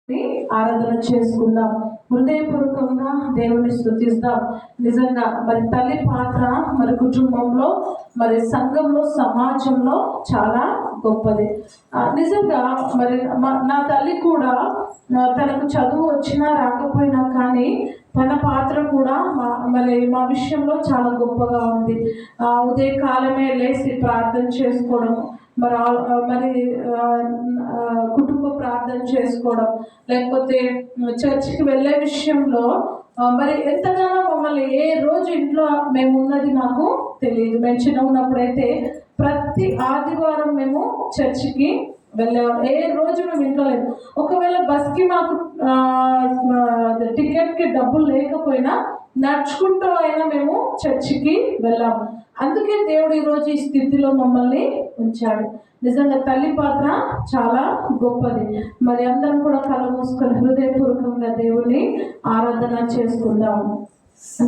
ఆరాధన చేసుకుందాం. హృదయపూర్వకంగా దేవుని స్తుతిస్తాం. నిజంగా మరి తల్లి పాత్ర మరి కుటుంబంలో, మరి సంఘంలో, సమాజంలో చాలా గొప్పది. నిజంగా మరి నా తల్లి కూడా తనకు చదువు వచ్చినా రాకపోయినా కానీ తన పాత్ర కూడా మా విషయంలో చాలా గొప్పగా ఉంది. ఉదయకాలమే లేచి ప్రార్థన చేసుకోవడం, మరి కుటుంబ ప్రార్థన చేసుకోవడం, లేకపోతే చర్చికి వెళ్ళే విషయంలో మరి ఎంతగానో మమ్మల్ని ఏ రోజు ఇంట్లో మేము ఉన్నది మాకు తెలియదు. మేము చిన్న ఉన్నప్పుడైతే ప్రతి ఆదివారం మేము చర్చికి వెళ్ళేవాళ్ళం. ఏ రోజు మేము ఇంట్లో లేదు. ఒకవేళ బస్కి మాకు టికెట్కి డబ్బులు లేకపోయినా నడుచుకుంటూ అయినా మేము చర్చికి వెళ్ళాము. అందుకే దేవుడు ఈరోజు ఈ స్థితిలో మమ్మల్ని ఉంచాడు. నిజంగా తల్లి పాత్ర చాలా గొప్పది. మరి అందరం కూడా కళ్ళు మూసుకొని హృదయపూర్వకంగా దేవుణ్ణి ఆరాధన చేసుకుందాము.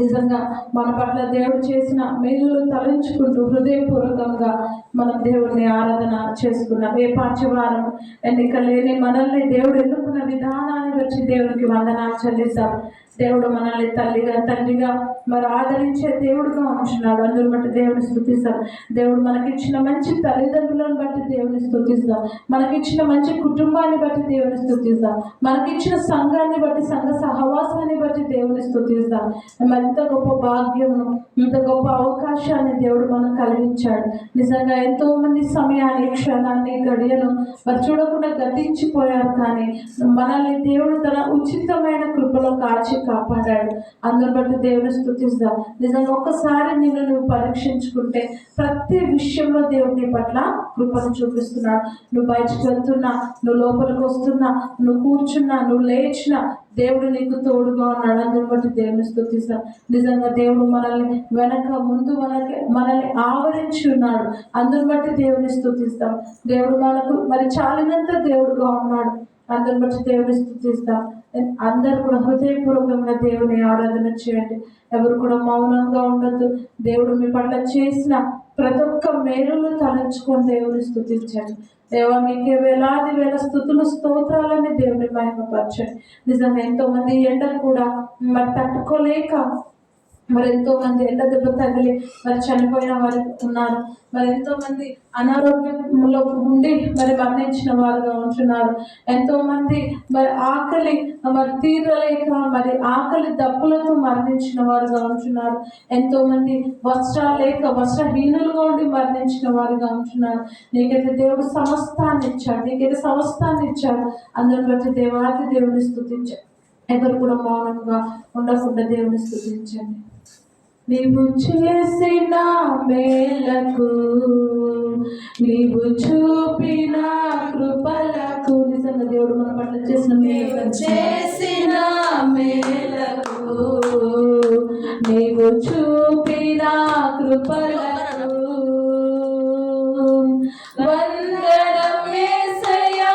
నిజంగా మన పట్ల దేవుడు చేసిన మేలులు తలంచుకుంటూ హృదయపూర్వకంగా మనం దేవుడిని ఆరాధన చేసుకున్నాం. ఏ పార్చవారం ఎన్నిక లేని మనల్ని దేవుడు ఎన్నుకున్న విధానాన్ని బట్టి దేవుడికి వందనాలు చెల్లిస్తాం. దేవుడు మనల్ని తల్లిగా తండ్రిగా మరి ఆదరించే దేవుడుగా ఉంటున్నాడు. అందరూ బట్టి దేవుని స్తుతిస్తాం. దేవుడు మనకిచ్చిన మంచి తల్లిదండ్రులను బట్టి దేవుని స్తుతిస్తాం. మనకిచ్చిన మంచి కుటుంబాన్ని బట్టి దేవుని స్తుతిస్తాం. మనకిచ్చిన సంఘాన్ని బట్టి, సంఘ సహవాసాన్ని బట్టి దేవుని స్తుతిస్తాం. ఎంత గొప్ప భాగ్యమును, ఇంత గొప్ప అవకాశాన్ని దేవుడు మనకు కలిగించాడు. నిజంగా ఎంతో మంది సమయాన్ని, క్షణాన్ని, గడియను మరి చూడకుండా గతించిపోయారు. కానీ మనల్ని దేవుడు తన ఉచితమైన కృపలో కాపాడాడు. అందరి బట్టి దేవుని స్తుతిస్తాం. నిజంగా ఒక్కసారి నిన్ను నువ్వు పరీక్షించుకుంటే ప్రతి విషయంలో దేవుడు నీ పట్ల కృపను చూపిస్తున్నాడు. నువ్వు బయటకు వెళ్తున్నా, నువ్వు లోపలికి వస్తున్నా, నువ్వు కూర్చున్నా, నువ్వు లేచినా దేవుడు నీకు తోడుగా ఉన్నాడు. అందరి బట్టి దేవుని స్తుతిస్తాం. నిజంగా దేవుడు మనల్ని వెనక ముందు మనల్ని ఆవరించి ఉన్నాడు. అందరి బట్టి దేవుని స్తుతిస్తాం. దేవుడు మనకు మరి చాలినంత దేవుడుగా ఉన్నాడు. అందరి బట్టి దేవుని స్తుతిస్తాం. అందరూ కూడా హృదయపూర్వకంగా దేవుని ఆరాధన చేయండి. ఎవరు కూడా మౌనంగా ఉండద్దు. దేవుడు మీ పట్ల చేసిన ప్రతి ఒక్క మేలును తలంచుకొని దేవుని స్తుతించండి. దేవా మీకే వేలాది వేల స్థుతులు, స్తోత్రాలని దేవుని మహిమపరచండి. నిజంగా ఎంతో మంది ఎండలు కూడా మరి తట్టుకోలేక మరి ఎంతో మంది ఎండ దెబ్బ తగిలి మరి చనిపోయిన వారు ఉన్నారు. మరి ఎంతో మంది అనారోగ్యంలో ఉండి మరి మరణించిన వారుగా ఉంటున్నారు. ఎంతో మంది మరి ఆకలి మరి తీరలేక మరి ఆకలి దప్పులతో మరణించిన వారుగా ఉంటున్నారు. ఎంతో మంది వస్త్రాలు లేక వస్త్రహీనులుగా ఉండి మరణించిన వారుగా ఉంటున్నారు. నీకైతే దేవుడు సమస్తాన్ని ఇచ్చాడు. నీకైతే సమస్తాన్ని ఇచ్చాడు. అందరిని బట్టి దేవాది దేవుని స్తుతించాడు. ఎవరు కూడా మౌనంగా ఉండకుండా దేవుని స్తుతించండి. నీవు చేసిన మేలకు, నీవు చూపిన కృపలకు, నిజంగా దేవుడు మన పట్ల చేసిన మేలకు, నీవు చూపిన కృపలకు వందనం యేసయ్యా,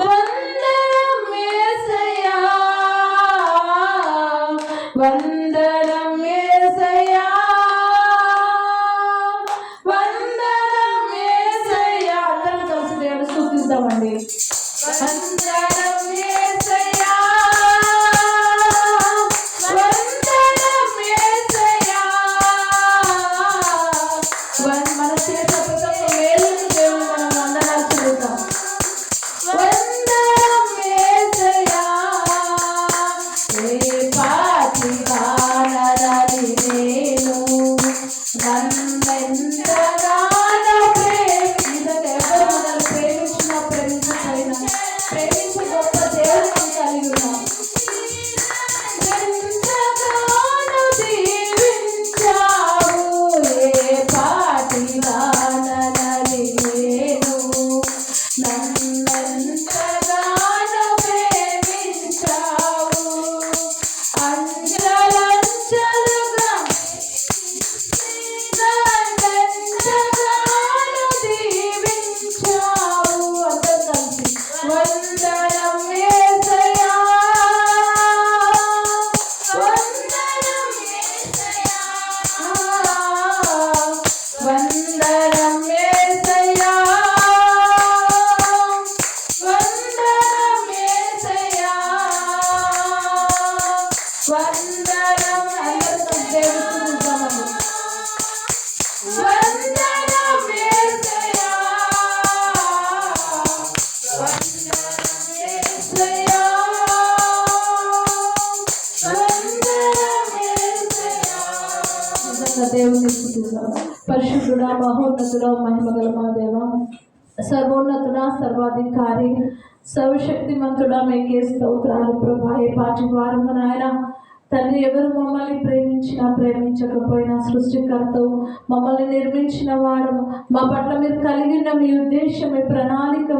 వందనం యేసయ్యా, వందనం యేసయ్యా, వందనం యేసయ్యా. అందరం కలిసి దేవుని స్తుతిద్దామండి. వందనం యేసయ్యా, వందనం యేసయ్యా, మన చేత ప్రతి ఒక్క మేలును దేవుని మనం వందనాలు చెల్లిద్దాం. వందనం యేసయ్యా, ఏ పాటి వానరని నేను నన్నెంతగానో ప్రేమించగా, ఎవరు మనల్ని ప్రేమించినా ప్రేమించకపోయినా ప్రేమించే గొప్ప దేవుడు మనం కలిగి ఉన్నాం. ఎంతగానో దీవించావు, ఏ పాటి వానరని నేను నన్నెంతగానో ప్రేమించావు. అంచెలంచెలుగా నన్నెంతగానో దీవించావు. అందరం కలిసి వందనం యేసయ్యా, వందనం యేసయ్యా, వందనం యేసయ్యా, వందనం పరిశుద్ధుడా, మహోన్నతుడా, మహిమగల మా దేవ, సర్వోన్నతుడా, సర్వాధికారి, సర్వశక్తిమంతుడా, మీకే స్తోత్రాలు ప్రభా. ఏ పాటి వారము నాయన తండ్రి, ఎవరు మమ్మల్ని ప్రేమించినా ప్రేమించకపోయినా సృష్టికర్తవు, మమ్మల్ని నిర్మించిన వాడు, మా పట్ల మీరు కలిగిన మీ ఉద్దేశం, మీ ప్రణాళిక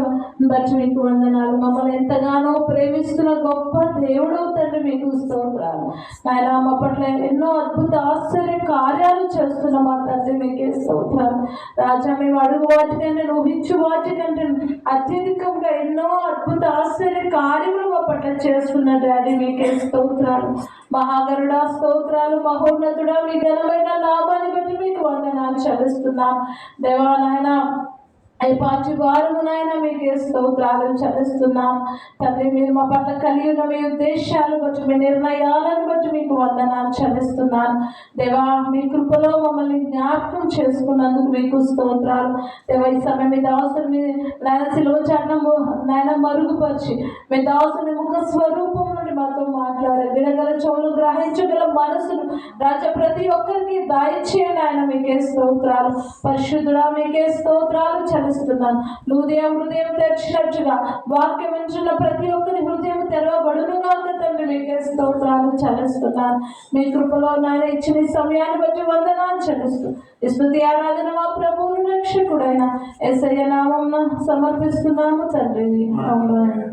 బట్టి మీకు వందనాలు. మమ్మల్ని ఎంతగానో ప్రేమిస్తున్న గొప్ప దేవుడు తండ్రి, మీకు స్తోత్రాలు నాయన. మా పట్ల ఎన్నో అద్భుత ఆశ్చర్య కార్యాలు చేస్తున్న మా తండ్రి, మీకే స్తోత్రాలు రాజా. మేము అడుగు వాటికంటే, ఊహించు వాటికంటే అత్యధికంగా ఎన్నో అద్భుత ఆశ్చర్య కార్యములు మా పట్ల చేస్తున్న డాడీ, మీకే స్తోత్రాలు. మహాగరుడా స్తోత్రాలు. మహోన్నతుడా, మీ ఘనమైన నామాన్ని బట్టి మీకు వందనాలు చెల్లిస్తున్నాం దేవా. నాయన ఈ పాటి వారము నాయన మీకే స్తోత్రాలు చెల్లిస్తున్నాం తండ్రి. మీరు మా పట్ల కలిగి ఉన్న మీ ఉద్దేశాలు బట్టి, మీ నిర్ణయాలను బట్టి మీకు వందనాలు చెల్లిస్తున్నాను దేవా. మీ కృపలో మమ్మల్ని జ్ఞాపకం చేసుకున్నందుకు మీకు స్తోత్రాలు దేవా. ఈ సమయం మీ దాసుని మీ నాయన శిలువ చాటును నాయన మరుగుపరిచి, మీ దాసుని ముఖ స్వరూపం నుండి మాతో మాట్లాడే వినగల చెవులు, గ్రహించగల మనసును రాజా ప్రతి ఒక్కరికి దయచేయండి ఆయన. మీకే స్తోత్రాలు పరిశుద్ధుడా, మీకే స్తోత్రాలు చెల్లిస్తున్నాను. హృదయం తెరిచినట్టుగా వాక్యం వింటున్న ప్రతి ఒక్కరి హృదయం తెరవబడునుగా తండ్రి, మీకే స్తోత్రాలు చెల్లిస్తున్నాను. మీ కృపలో నాయన ఇచ్చిన సమయాన్ని బట్టి వందనాలు చెల్లిస్తూ ఈ స్తుతి ఆరాధన మా ప్రభువును రక్షకుడైన యేసయ్య నామమున సమర్పిస్తున్నాము తండ్రి. ఆమేన్.